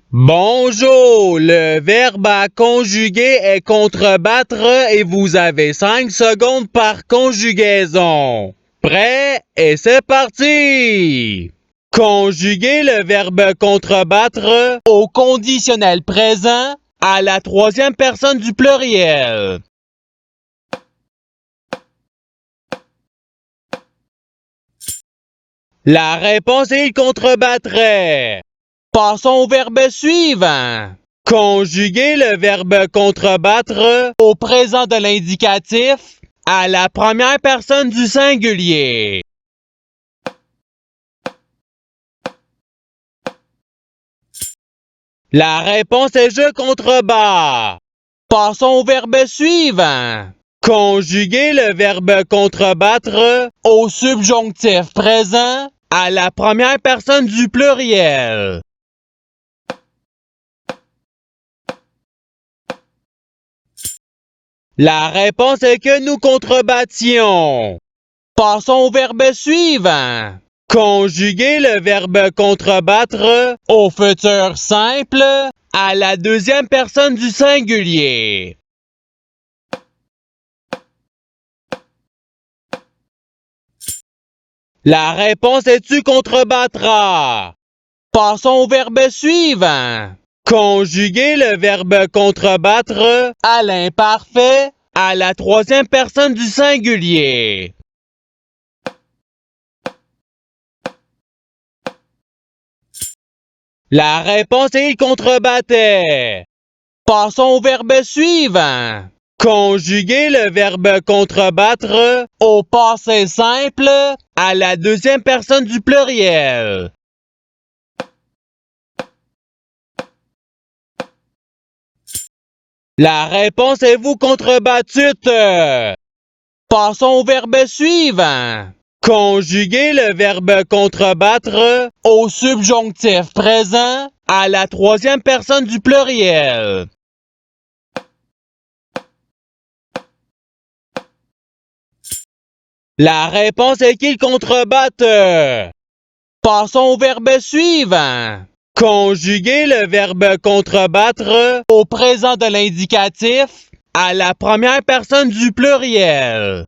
Bonjour, le verbe à conjuguer est contrebattre et vous avez 5 secondes par conjugaison. Prêt et c'est parti! Conjuguer le verbe contrebattre au conditionnel présent à la troisième personne du pluriel. La réponse est il contrebattrait. Passons au verbe suivant. Conjuguer le verbe contrebattre au présent de l'indicatif à la première personne du singulier. La réponse est je contrebats. Passons au verbe suivant. Conjuguer le verbe contrebattre au subjonctif présent à la première personne du pluriel. La réponse est que nous contrebattions. Passons au verbe suivant. Conjuguer le verbe contrebattre au futur simple à la deuxième personne du singulier. La réponse est tu contrebattras. Passons au verbe suivant. Conjuguer le verbe contrebattre à l'imparfait à la troisième personne du singulier. La réponse est il contrebattait. Passons au verbe suivant. Conjuguer le verbe contrebattre au passé simple à la deuxième personne du pluriel. La réponse est vous contrebattute. Passons au verbe suivant. Conjuguer le verbe contrebattre au subjonctif présent à la troisième personne du pluriel. La réponse est qu'il contrebatte. Passons au verbe suivant. Conjuguer le verbe contrebattre au présent de l'indicatif à la première personne du pluriel.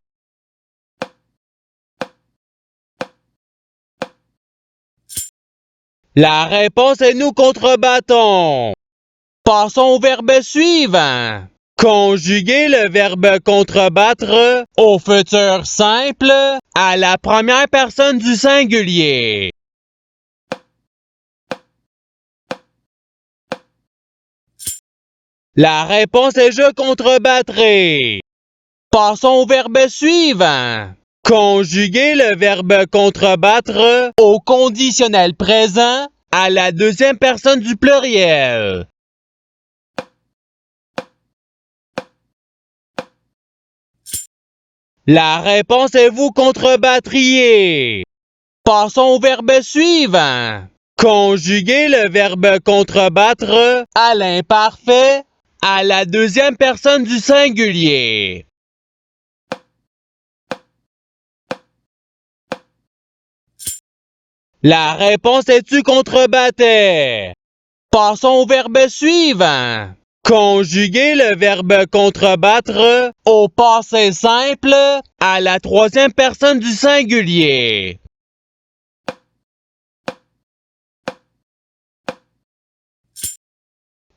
La réponse est nous contrebattons. Passons au verbe suivant. Conjuguer le verbe contrebattre au futur simple à la première personne du singulier. La réponse est je contrebattrai. Passons au verbe suivant. Conjuguer le verbe contrebattre au conditionnel présent à la deuxième personne du pluriel. La réponse est vous contrebattriez. Passons au verbe suivant. Conjuguer le verbe contrebattre à l'imparfait à la deuxième personne du singulier. La réponse est tu contrebattais. Passons au verbe suivant. Conjuguer le verbe contrebattre au passé simple à la troisième personne du singulier.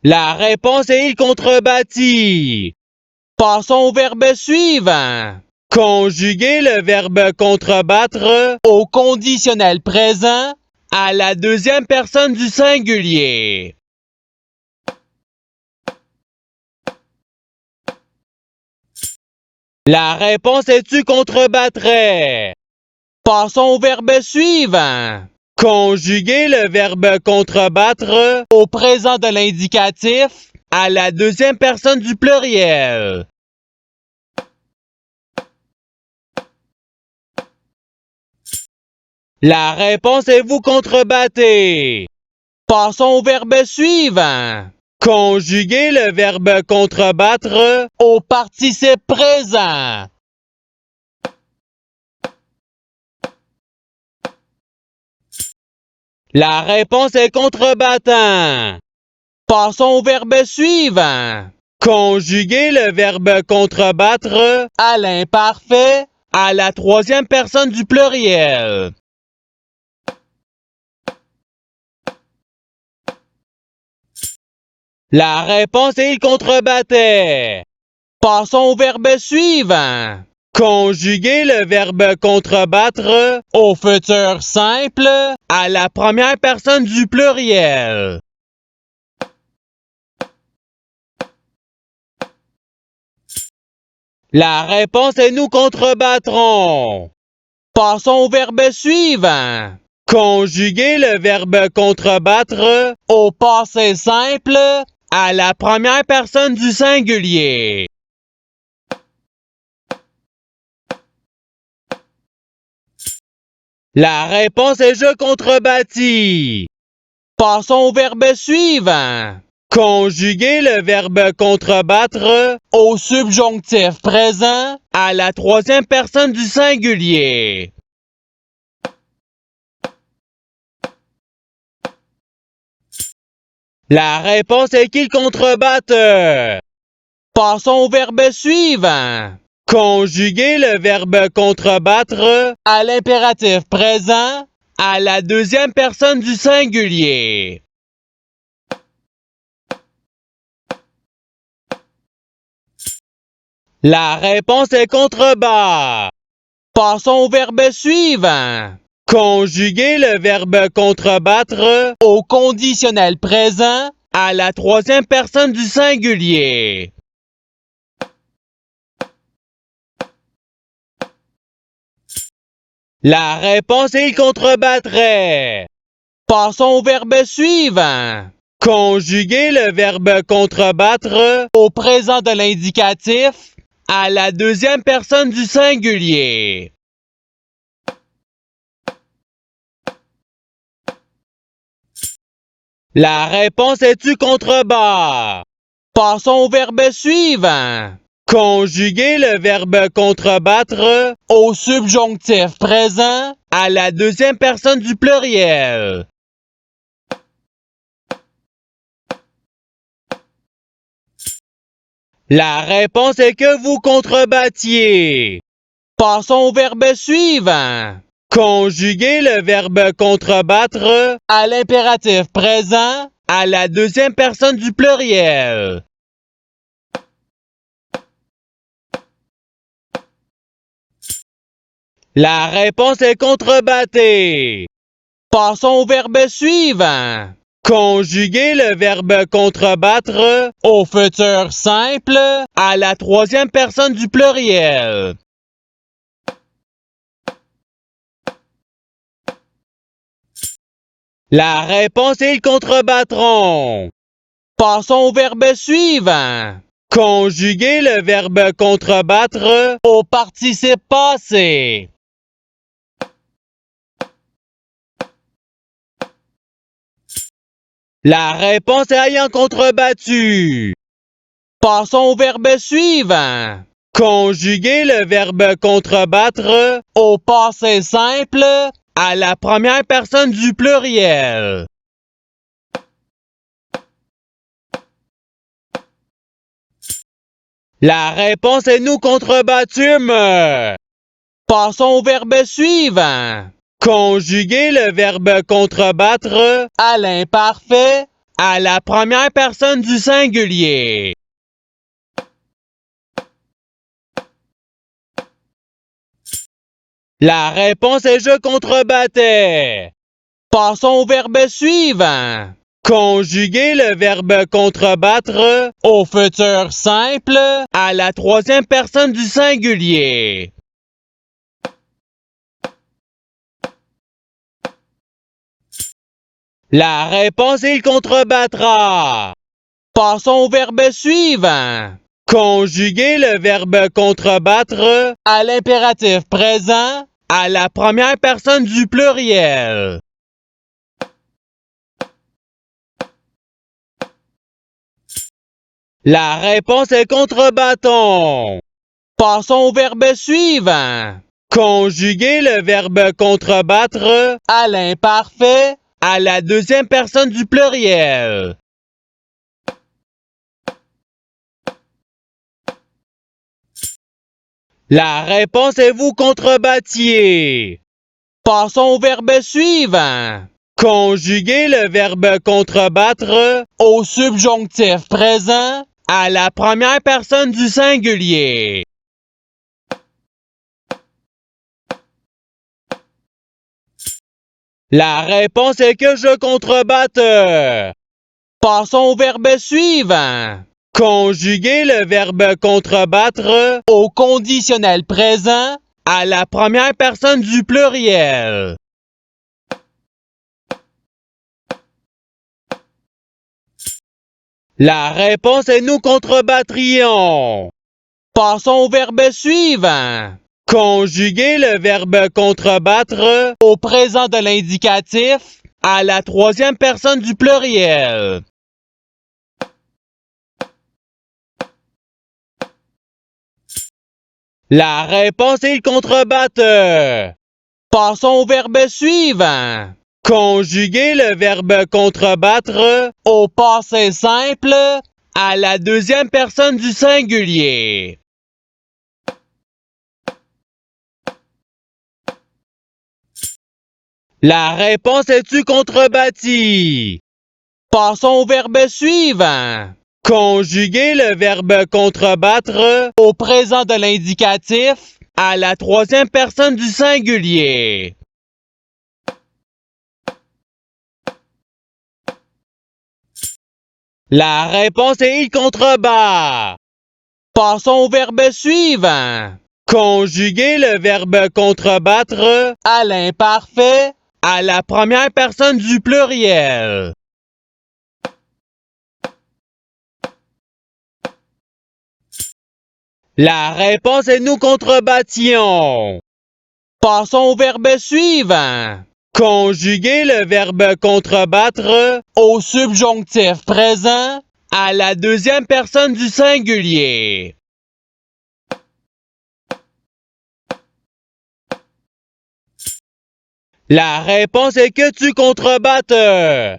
La réponse est il contrebattit. Passons au verbe suivant. Conjuguer le verbe contrebattre au conditionnel présent à la deuxième personne du singulier. La réponse est tu contrebattrais. Passons au verbe suivant. Conjuguer le verbe contrebattre au présent de l'indicatif à la deuxième personne du pluriel. La réponse est vous contrebattez. Passons au verbe suivant. Conjuguer le verbe contrebattre au participe présent. La réponse est contrebattant. Passons au verbe suivant. Conjuguer le verbe contrebattre à l'imparfait à la troisième personne du pluriel. La réponse est il contrebattait. Passons au verbe suivant. Conjuguer le verbe contrebattre au futur simple à la première personne du pluriel. La réponse est nous contrebattrons. Passons au verbe suivant. Conjuguer le verbe contrebattre au passé simple à la première personne du singulier. La réponse est je contrebattis. Passons au verbe suivant. Conjuguer le verbe contrebattre au subjonctif présent à la troisième personne du singulier. La réponse est qu'il contrebatte. Passons au verbe suivant. Conjuguer le verbe contrebattre à l'impératif présent à la deuxième personne du singulier. La réponse est contrebas. Passons au verbe suivant. Conjuguer le verbe contrebattre au conditionnel présent à la troisième personne du singulier. La réponse est il contrebattrait. Passons au verbe suivant. Conjuguer le verbe contrebattre au présent de l'indicatif à la deuxième personne du singulier. La réponse est tu contrebas. Passons au verbe suivant. Conjuguer le verbe contrebattre au subjonctif présent à la deuxième personne du pluriel. La réponse est que vous contrebattiez. Passons au verbe suivant. Conjuguer le verbe contrebattre à l'impératif présent à la deuxième personne du pluriel. La réponse est contrebattée. Passons au verbe suivant. Conjuguer le verbe contrebattre au futur simple à la troisième personne du pluriel. La réponse est ils contrebattront. Passons au verbe suivant. Conjuguer le verbe contrebattre au participe passé. La réponse est ayant contrebattu. Passons au verbe suivant. Conjuguer le verbe contrebattre au passé simple à la première personne du pluriel. La réponse est nous contrebattûmes. Passons au verbe suivant. Conjuguer le verbe contrebattre à l'imparfait à la première personne du singulier. La réponse est je contrebattais. Passons au verbe suivant. Conjuguer le verbe contrebattre au futur simple à la troisième personne du singulier. La réponse est il contrebattra. Passons au verbe suivant. Conjuguer le verbe contrebattre à l'impératif présent à la première personne du pluriel. La réponse est contrebatton. Passons au verbe suivant. Conjuguer le verbe contrebattre à l'imparfait à la deuxième personne du pluriel. La réponse est vous contrebattiez. Passons au verbe suivant. Conjuguez le verbe contrebattre au subjonctif présent à la première personne du singulier. La réponse est que je contrebatte. Passons au verbe suivant. Conjuguez le verbe contrebattre au conditionnel présent à la première personne du pluriel. La réponse est nous contrebattrions. Passons au verbe suivant. Conjuguez le verbe contrebattre au présent de l'indicatif à la troisième personne du pluriel. La réponse est le contrebattre. Passons au verbe suivant. Conjuguez le verbe contrebattre au passé simple à la deuxième personne du singulier. La réponse est-tu contrebâtie? Passons au verbe suivant. Conjuguez le verbe contrebattre au présent de l'indicatif à la troisième personne du singulier. La réponse est il contrebat. Passons au verbe suivant. Conjuguez le verbe contrebattre à l'imparfait à la première personne du pluriel. La réponse est nous contrebattions. Passons au verbe suivant. Conjuguez le verbe contrebattre au subjonctif présent à la deuxième personne du singulier. La réponse est que tu contrebattes.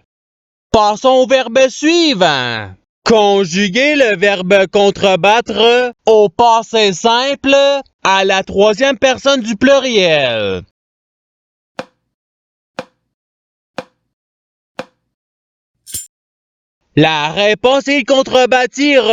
Passons au verbe suivant. Conjuguez le verbe contrebattre au passé simple à la troisième personne du pluriel. La réponse est contrebâtir.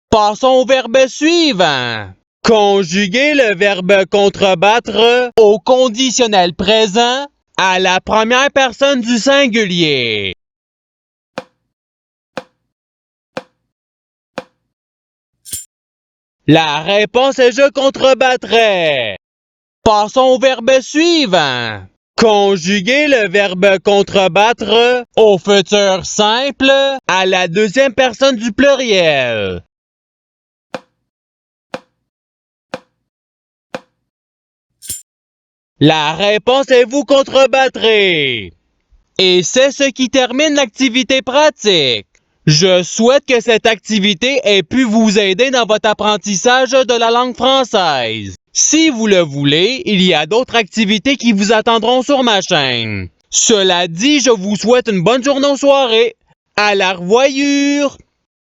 Passons au verbe suivant. Conjuguez le verbe contrebattre au conditionnel présent à la première personne du singulier. La réponse est je contrebattrai. Passons au verbe suivant. Conjuguez le verbe contrebattre au futur simple à la deuxième personne du pluriel. La réponse est vous contrebattrez. Et c'est ce qui termine l'activité pratique. Je souhaite que cette activité ait pu vous aider dans votre apprentissage de la langue française. Si vous le voulez, il y a d'autres activités qui vous attendront sur ma chaîne. Cela dit, je vous souhaite une bonne journée ou soirée. À la revoyure!